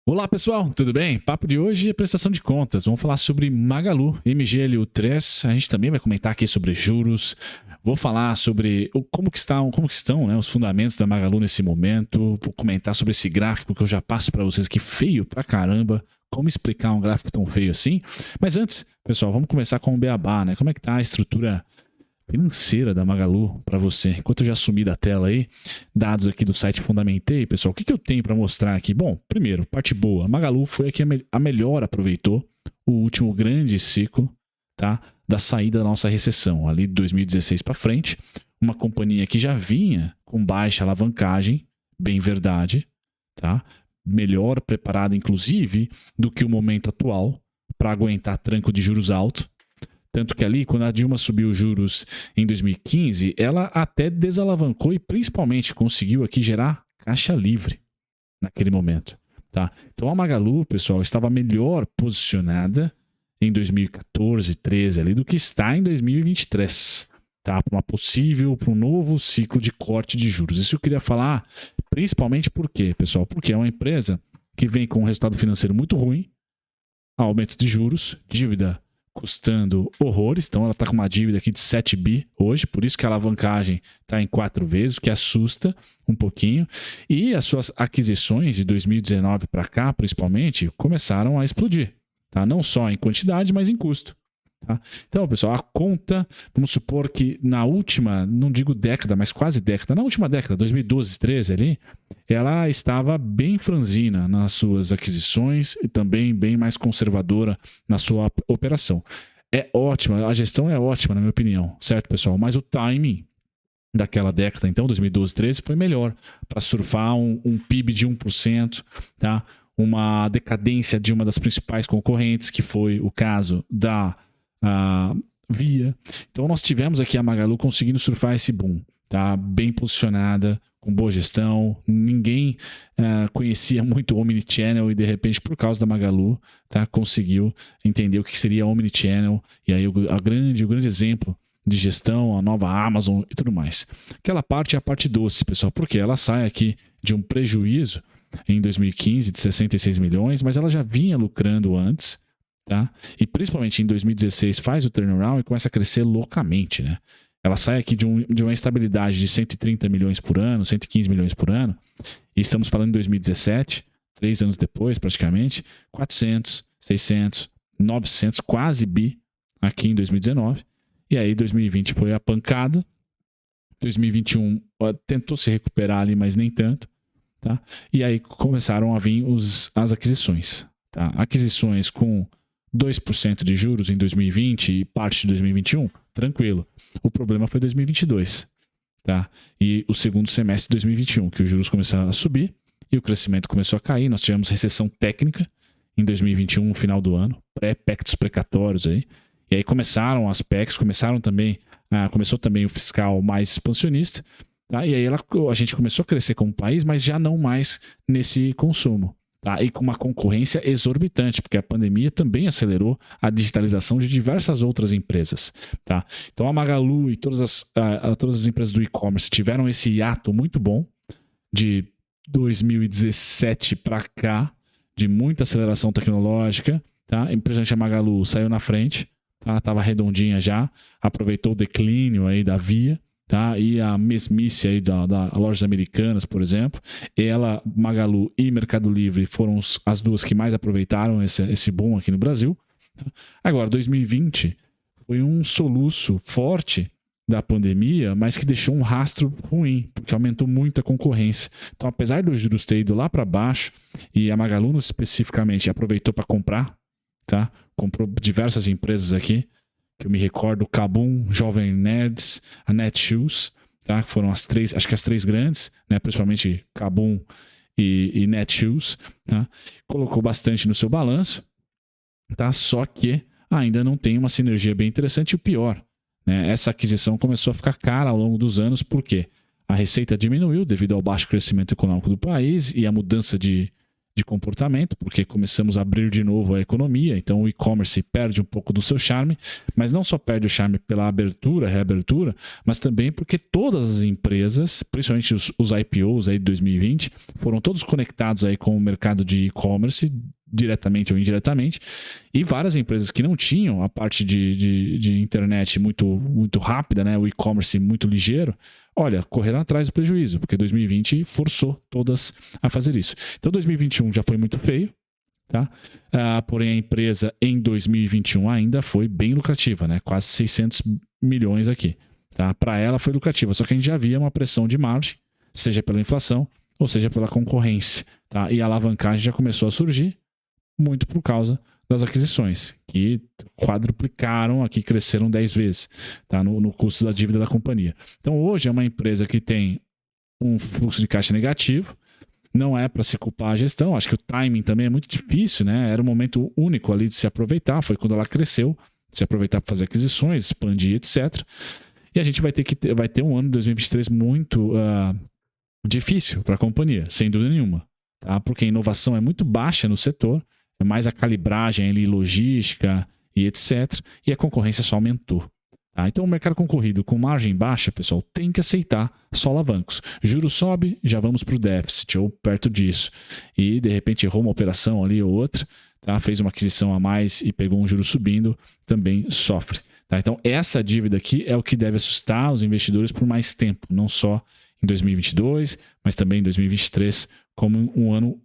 Olá pessoal, tudo bem? Papo de hoje é prestação de contas. Vamos falar sobre Magalu, MGLU3. A gente também vai comentar aqui sobre juros. Vou falar sobre como que estão, né, os fundamentos da Magalu nesse momento. Vou comentar sobre esse gráfico que eu já passo para vocês que feio pra caramba. Como explicar um gráfico tão feio assim? Mas antes, pessoal, vamos começar com o beabá, né? Como é que tá a estrutura financeira da Magalu para você? Enquanto eu já sumi da tela aí, dados aqui do site Fundamentei, pessoal, o que eu tenho para mostrar aqui? Bom, primeiro, parte boa, a Magalu foi a que a melhor aproveitou o último grande ciclo, tá, da saída da nossa recessão, ali de 2016 para frente, uma companhia que já vinha com baixa alavancagem, bem verdade, tá, melhor preparada inclusive do que o momento atual para aguentar tranco de juros alto. Tanto que ali, quando a Dilma subiu os juros em 2015, ela até desalavancou e principalmente conseguiu aqui gerar caixa livre naquele momento. Tá? Então a Magalu, pessoal, estava melhor posicionada em 2014, 13 ali do que está em 2023. Tá? Para um novo ciclo de corte de juros. Isso eu queria falar principalmente por quê, pessoal? Porque é uma empresa que vem com um resultado financeiro muito ruim, aumento de juros, dívida custando horrores, então ela está com uma dívida aqui de 7 bi hoje, por isso que a alavancagem está em 4 vezes, o que assusta um pouquinho, e as suas aquisições de 2019 para cá, principalmente, começaram a explodir, tá? Não só em quantidade, mas em custo. Tá? Então, pessoal, a conta, vamos supor que na última, não digo década, mas quase década, na última década, 2012, 2013 ali, ela estava bem franzina nas suas aquisições e também bem mais conservadora na sua operação. É ótima, a gestão é ótima, na minha opinião, certo, pessoal? Mas o timing daquela década, então, 2012, 2013, foi melhor para surfar um PIB de 1%, tá? Uma decadência de uma das principais concorrentes, que foi o caso da Via. Então nós tivemos aqui a Magalu conseguindo surfar esse boom, tá? Bem posicionada, com boa gestão, ninguém conhecia muito o Omnichannel e de repente por causa da Magalu, tá? Conseguiu entender o que seria Omnichannel e aí o grande exemplo de gestão, a nova Amazon e tudo mais. Aquela parte é a parte doce, pessoal, porque ela sai aqui de um prejuízo em 2015 de 66 milhões, mas ela já vinha lucrando antes. Tá? E principalmente em 2016 faz o turnaround e começa a crescer loucamente, né? Ela sai aqui de uma estabilidade de 130 milhões por ano, 115 milhões por ano, e estamos falando em 2017, 3 anos depois praticamente, 400, 600, 900, quase bi aqui em 2019, e aí 2020 foi a pancada, 2021 tentou se recuperar ali, mas nem tanto, tá? E aí começaram a vir as aquisições, tá? Aquisições com 2% de juros em 2020 e parte de 2021, tranquilo. O problema foi 2022, tá? E o segundo semestre de 2021, que os juros começaram a subir e o crescimento começou a cair. Nós tivemos recessão técnica em 2021, no final do ano, pré-pactos precatórios aí. E aí começaram as PECs, começou também o fiscal mais expansionista, tá? E aí a gente começou a crescer como país, mas já não mais nesse consumo. Tá? E com uma concorrência exorbitante, porque a pandemia também acelerou a digitalização de diversas outras empresas. Tá? Então a Magalu e todas as empresas do e-commerce tiveram esse hiato muito bom de 2017 para cá, de muita aceleração tecnológica. Tá? Impressionante, a Magalu saiu na frente, estava redondinha já, aproveitou o declínio aí da Via. Tá? E a mesmice aí da Lojas Americanas, por exemplo, ela, Magalu e Mercado Livre foram as duas que mais aproveitaram esse boom aqui no Brasil. Tá? Agora, 2020 foi um soluço forte da pandemia, mas que deixou um rastro ruim, porque aumentou muito a concorrência. Então, apesar dos juros ter ido lá para baixo, e a Magalu especificamente aproveitou para comprar, tá? Comprou diversas empresas aqui, que eu me recordo, Kabum, Jovem Nerds, a Netshoes, tá? Foram as três grandes, né? Principalmente Kabum e Netshoes, tá? Colocou bastante no seu balanço, tá? Só que ainda não tem uma sinergia bem interessante. E o pior, né? Essa aquisição começou a ficar cara ao longo dos anos, por quê? A receita diminuiu devido ao baixo crescimento econômico do país e a mudança de de comportamento, porque começamos a abrir de novo a economia, então o e-commerce perde um pouco do seu charme, mas não só perde o charme pela abertura, reabertura, mas também porque todas as empresas, principalmente os IPOs aí de 2020, foram todos conectados aí com o mercado de e-commerce, diretamente ou indiretamente, e várias empresas que não tinham a parte de internet muito rápida, né, o e-commerce muito ligeiro, olha, correram atrás do prejuízo, porque 2020 forçou todas a fazer isso. Então 2021 já foi muito feio, tá? Porém a empresa em 2021 ainda foi bem lucrativa, né? Quase 600 milhões aqui, tá? Para ela foi lucrativa, só que a gente já via uma pressão de margem, seja pela inflação ou seja pela concorrência, tá? E a alavancagem já começou a surgir muito por causa das aquisições, que quadruplicaram aqui, cresceram 10 vezes, tá? No custo da dívida da companhia. Então hoje é uma empresa que tem um fluxo de caixa negativo, não é para se culpar a gestão, acho que o timing também é muito difícil, né? Era um momento único ali de se aproveitar, foi quando ela cresceu, se aproveitar para fazer aquisições, expandir, etc. E a gente vai ter um ano de 2023 muito difícil para a companhia, sem dúvida nenhuma, tá? Porque a inovação é muito baixa no setor, é mais a calibragem ali, logística e etc. E a concorrência só aumentou. Tá? Então o mercado concorrido com margem baixa, pessoal, tem que aceitar só alavancos. Juros sobe, já vamos para o déficit ou perto disso. E de repente errou uma operação ali ou outra, tá? Fez uma aquisição a mais e pegou um juro subindo, também sofre. Tá? Então essa dívida aqui é o que deve assustar os investidores por mais tempo, não só em 2022, mas também em 2023, como o ano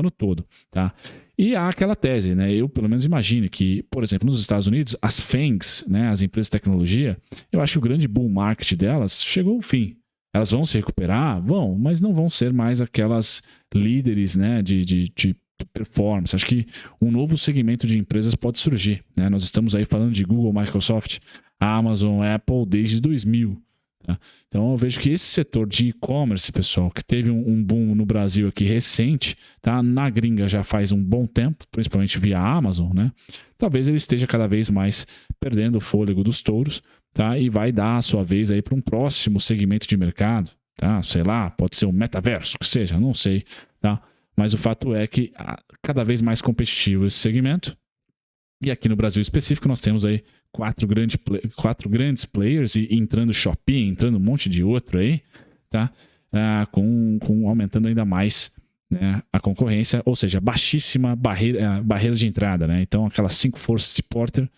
todo. Tá? E há aquela tese, né? Eu pelo menos imagino que, por exemplo, nos Estados Unidos, as FANGs, né, as empresas de tecnologia, eu acho que o grande bull market delas chegou ao fim. Elas vão se recuperar? Vão, mas não vão ser mais aquelas líderes, né, de performance. Acho que um novo segmento de empresas pode surgir, né? Nós estamos aí falando de Google, Microsoft, Amazon, Apple desde 2000. Tá? Então eu vejo que esse setor de e-commerce, pessoal, que teve um boom no Brasil aqui recente, tá? Na gringa já faz um bom tempo, principalmente via Amazon, né? Talvez ele esteja cada vez mais perdendo o fôlego dos touros, tá? E vai dar a sua vez aí para um próximo segmento de mercado, tá? Sei lá, pode ser um metaverso, que seja, não sei, tá? Mas o fato é que cada vez mais competitivo esse segmento. E aqui no Brasil específico nós temos aí quatro grandes players e entrando Shopee, entrando um monte de outro aí, tá? Com aumentando ainda mais, né, a concorrência, ou seja, baixíssima barreira de entrada, né? Então aquelas 5 forças de Porter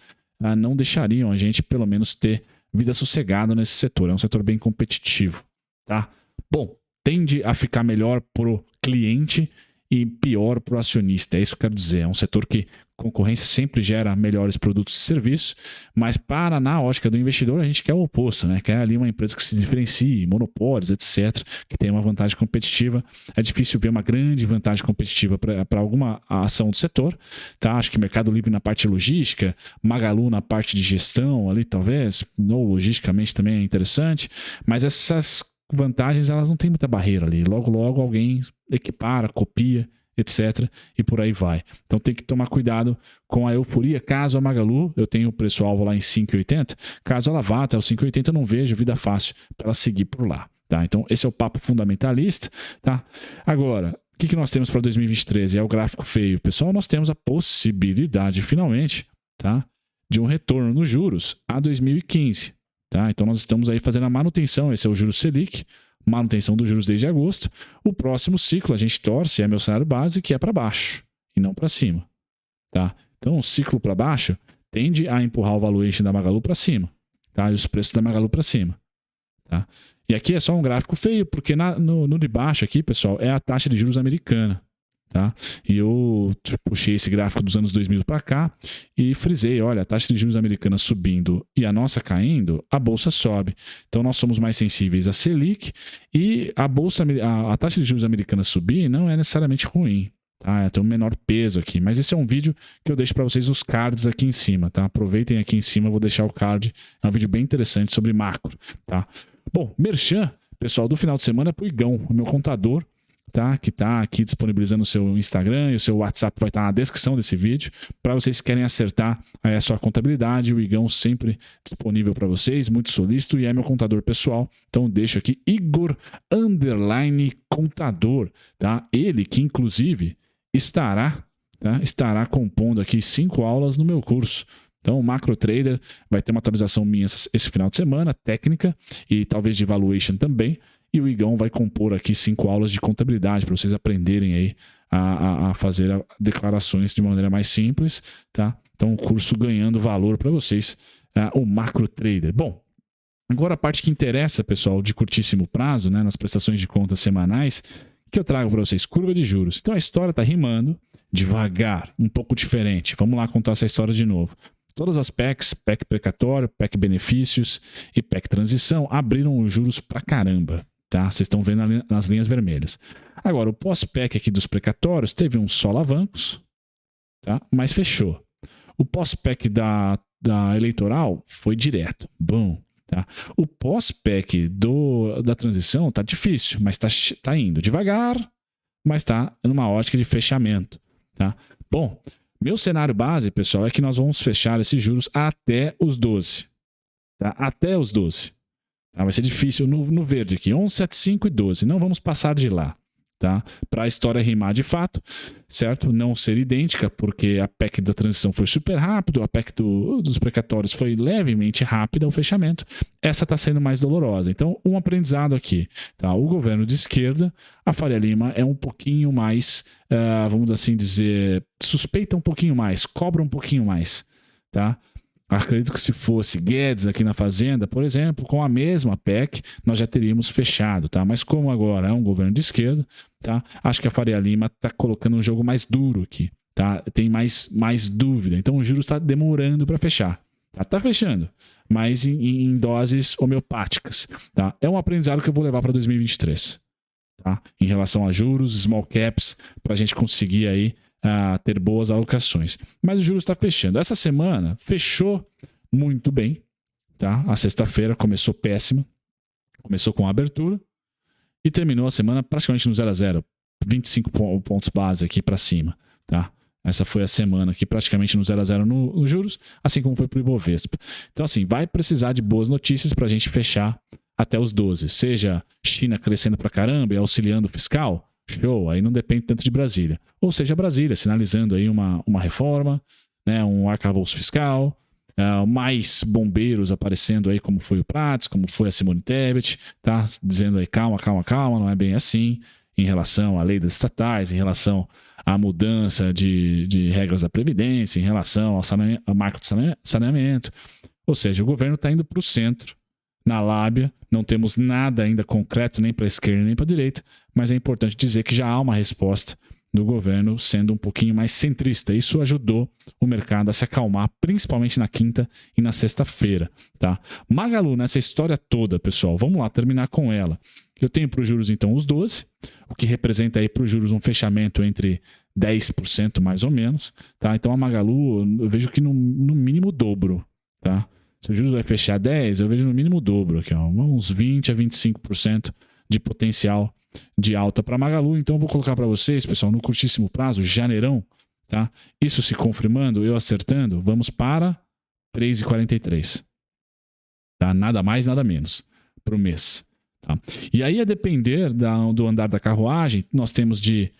não deixariam a gente pelo menos ter vida sossegada nesse setor. É um setor bem competitivo, tá? Bom, tende a ficar melhor pro cliente e pior para o acionista. É isso que eu quero dizer. É um setor que concorrência sempre gera melhores produtos e serviços, mas na ótica do investidor a gente quer o oposto, né? Quer ali uma empresa que se diferencie, monopólios, etc., que tenha uma vantagem competitiva. É difícil ver uma grande vantagem competitiva para alguma ação do setor, tá? Acho que Mercado Livre na parte logística, Magalu na parte de gestão ali talvez, ou logisticamente também é interessante, mas essas vantagens elas não têm muita barreira ali. Logo alguém equipara, copia, etc. E por aí vai. Então tem que tomar cuidado com a euforia. Caso a Magalu, eu tenho o preço-alvo lá em 5,80, caso ela vá até os 5,80, eu não vejo vida fácil para ela seguir por lá. Tá? Então esse é o papo fundamentalista. Tá? Agora, o que nós temos para 2023? É o gráfico feio. Pessoal, nós temos a possibilidade, finalmente, tá, de um retorno nos juros a 2015. Tá? Então nós estamos aí fazendo a manutenção, esse é o juros Selic, manutenção dos juros desde agosto. O próximo ciclo a gente torce, é meu cenário base, que é para baixo e não para cima. Tá? Então o ciclo para baixo tende a empurrar o valuation da Magalu para cima, tá? E os preços da Magalu para cima. Tá? E aqui é só um gráfico feio, porque no de baixo aqui, pessoal, é a taxa de juros americana. Tá? E eu puxei esse gráfico dos anos 2000 para cá e frisei, olha, a taxa de juros americana subindo e a nossa caindo, a bolsa sobe. Então nós somos mais sensíveis a Selic e a taxa de juros americana subir não é necessariamente ruim. Tá? Tem um menor peso aqui, mas esse é um vídeo que eu deixo para vocês os cards aqui em cima. Tá? Aproveitem aqui em cima, eu vou deixar o card, é um vídeo bem interessante sobre macro. Tá? Bom, merchan, pessoal, do final de semana é pro Igão, o meu contador, tá? Que está aqui disponibilizando o seu Instagram e o seu WhatsApp vai estar na descrição desse vídeo para vocês que querem acertar a sua contabilidade. O Igão sempre disponível para vocês, muito solícito e é meu contador pessoal. Então deixo aqui Igor _contador, tá? Ele que inclusive estará, tá? Estará compondo aqui 5 aulas no meu curso. Então, o Macro Trader vai ter uma atualização minha esse final de semana, técnica e talvez de valuation também. E o Igão vai compor aqui 5 aulas de contabilidade para vocês aprenderem aí a fazer declarações de maneira mais simples, tá? Então, o curso ganhando valor para vocês, o Macro Trader. Bom, agora a parte que interessa, pessoal, de curtíssimo prazo, né, nas prestações de contas semanais, que eu trago para vocês, curva de juros. Então, a história está rimando devagar, um pouco diferente. Vamos lá contar essa história de novo. Todas as PECs, PEC precatório, PEC benefícios e PEC transição, abriram os juros pra caramba, tá? Vocês estão vendo nas linhas vermelhas. Agora, o pós-PEC aqui dos precatórios teve uns solavancos, tá? Mas fechou. O pós-PEC da eleitoral foi direto, bom, tá? O pós-PEC da transição tá difícil, mas tá indo devagar, mas tá numa ótica de fechamento, tá? Bom, meu cenário base, pessoal, é que nós vamos fechar esses juros até os 12. Tá? Até os 12. Tá? Vai ser difícil no verde aqui. 11,75 e 12. Não vamos passar de lá. Tá? Para a história rimar de fato, certo? Não ser idêntica, porque a PEC da transição foi super rápido, a PEC dos precatórios foi levemente rápida o fechamento. Essa está sendo mais dolorosa. Então, um aprendizado aqui. Tá? O governo de esquerda, a Faria Lima é um pouquinho mais, vamos assim dizer, suspeita um pouquinho mais, cobra um pouquinho mais. Tá? Acredito que se fosse Guedes aqui na Fazenda, por exemplo, com a mesma PEC, nós já teríamos fechado, tá? Mas como agora é um governo de esquerda, tá? Acho que a Faria Lima está colocando um jogo mais duro aqui, tá? Tem mais dúvida. Então o juros está demorando para fechar. Tá fechando, mas em doses homeopáticas, tá? É um aprendizado que eu vou levar para 2023, tá? Em relação a juros, small caps, para a gente conseguir aí ter boas alocações. Mas o juros está fechando. Essa semana fechou muito bem, tá? A sexta-feira começou péssima, começou com a abertura e terminou a semana praticamente no 0 a 0, 25 pontos base aqui para cima, tá? Essa foi a semana aqui praticamente no 0 a 0 no juros, assim como foi para o Ibovespa. Então assim, vai precisar de boas notícias para a gente fechar até os 12. Seja China crescendo para caramba e auxiliando o fiscal, show, aí não depende tanto de Brasília. Ou seja, Brasília sinalizando aí uma reforma, né, um arcabouço fiscal, mais bombeiros aparecendo aí como foi o Prats, como foi a Simone Tebet, tá? Dizendo aí calma, não é bem assim, em relação à lei das estatais, em relação à mudança de regras da Previdência, em relação ao marco de saneamento. Ou seja, o governo está indo para o centro, na lábia, não temos nada ainda concreto nem para a esquerda nem para a direita, mas é importante dizer que já há uma resposta do governo sendo um pouquinho mais centrista. Isso ajudou o mercado a se acalmar, principalmente na quinta e na sexta-feira. Tá? Magalu, nessa história toda, pessoal, vamos lá terminar com ela. Eu tenho para os juros, então, os 12, o que representa aí para os juros um fechamento entre 10% mais ou menos. Tá? Então, a Magalu, eu vejo que no mínimo o dobro. Tá? Se o juros vai fechar 10, eu vejo no mínimo o dobro aqui, ó, uns 20 a 25% de potencial de alta para Magalu. Então eu vou colocar para vocês, pessoal, no curtíssimo prazo, janeirão, tá? Isso se confirmando, eu acertando, vamos para 3,43. Tá? Nada mais, nada menos para o mês. Tá? E aí, a depender do andar da carruagem, nós temos de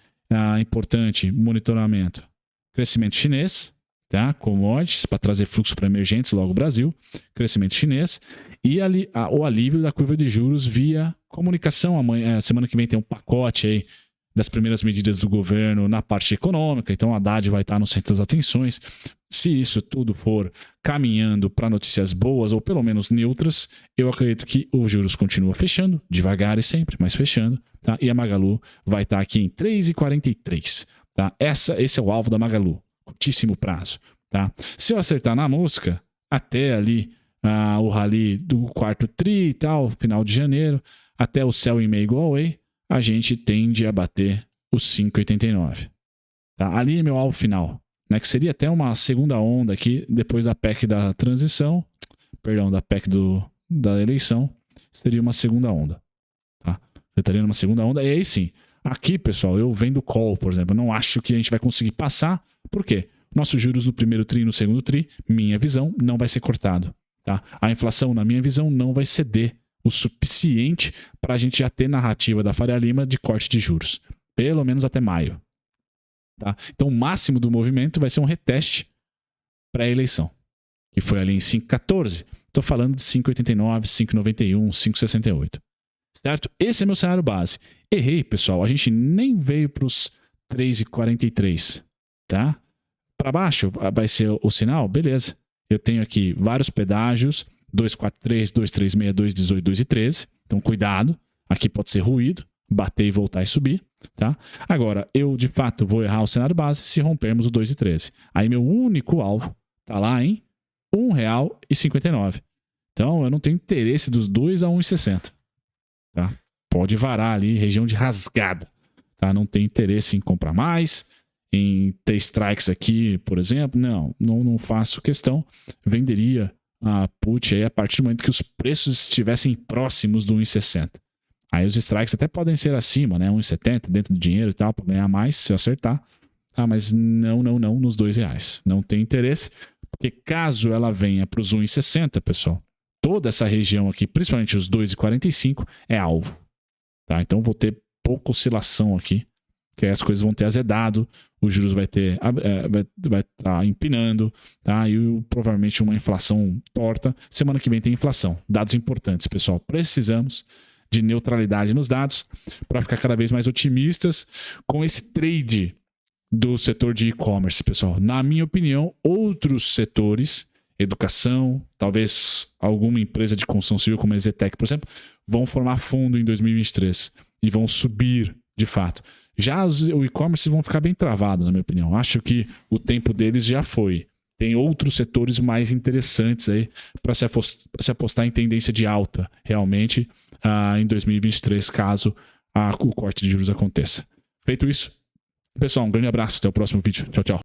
importante monitoramento, crescimento chinês, tá? Commodities, para trazer fluxo para emergentes, logo o Brasil, crescimento chinês, e o alívio da curva de juros via comunicação. Semana que vem tem um pacote aí das primeiras medidas do governo na parte econômica, então a Haddad vai estar no centro das atenções. Se isso tudo for caminhando para notícias boas, ou pelo menos neutras, eu acredito que os juros continuam fechando, devagar e sempre, mas fechando, tá? E a Magalu vai estar aqui em 3,43. Tá? Esse é o alvo da Magalu. Curtíssimo prazo, tá? Se eu acertar na mosca, até ali o rally do quarto tri e tal, final de janeiro, até o sell em May go away, a gente tende a bater os 5,89. Tá? Ali é meu alvo final, né? Que seria até uma segunda onda aqui, depois da PEC da transição, perdão, da PEC da eleição, seria uma segunda onda. Tá? Eu estaria numa segunda onda, e aí sim, aqui, pessoal, eu vendo call, por exemplo, eu não acho que a gente vai conseguir passar. Por quê? Nossos juros no primeiro tri e no segundo tri, minha visão, não vai ser cortado. Tá? A inflação, na minha visão, não vai ceder o suficiente para a gente já ter narrativa da Faria Lima de corte de juros. Pelo menos até maio. Tá? Então o máximo do movimento vai ser um reteste pré-eleição, que foi ali em 5,14. Estou falando de 5,89, 5,91, 5,68. Certo? Esse é meu cenário base. Errei, pessoal. A gente nem veio para os 3,43. Tá? Para baixo vai ser o sinal? Beleza. Eu tenho aqui vários pedágios. 2,43, 2,36, 2,18, 2,13. Então cuidado. Aqui pode ser ruído. Bater e voltar e subir. Tá? Agora, eu de fato vou errar o cenário base se rompermos o 2,13. Aí meu único alvo está lá em R$1,59. Então eu não tenho interesse dos 2 a 1,60. Tá? Pode varar ali, região de rasgada. Tá? Não tenho interesse em comprar mais, em ter strikes aqui, por exemplo. Não faço questão. Venderia a put aí a partir do momento que os preços estivessem próximos do 1,60. Aí os strikes até podem ser acima, né? 1,70 dentro do dinheiro e tal, para ganhar mais se eu acertar. Ah, mas não nos R$2. Não tem interesse, porque caso ela venha para os 1,60, pessoal, toda essa região aqui, principalmente os 2,45, é alvo. Tá? Então vou ter pouca oscilação aqui, que aí as coisas vão ter azedado, os juros vai estar empinando, tá? E provavelmente uma inflação torta. Semana que vem tem inflação. Dados importantes, pessoal. Precisamos de neutralidade nos dados para ficar cada vez mais otimistas com esse trade do setor de e-commerce, pessoal. Na minha opinião, outros setores, educação, talvez alguma empresa de construção civil como a Ezetec, por exemplo, vão formar fundo em 2023 e vão subir de fato. Já o e-commerce vão ficar bem travados, na minha opinião. Acho que o tempo deles já foi. Tem outros setores mais interessantes aí para se apostar em tendência de alta, realmente, em 2023, caso o corte de juros aconteça. Feito isso, pessoal, um grande abraço. Até o próximo vídeo. Tchau, tchau.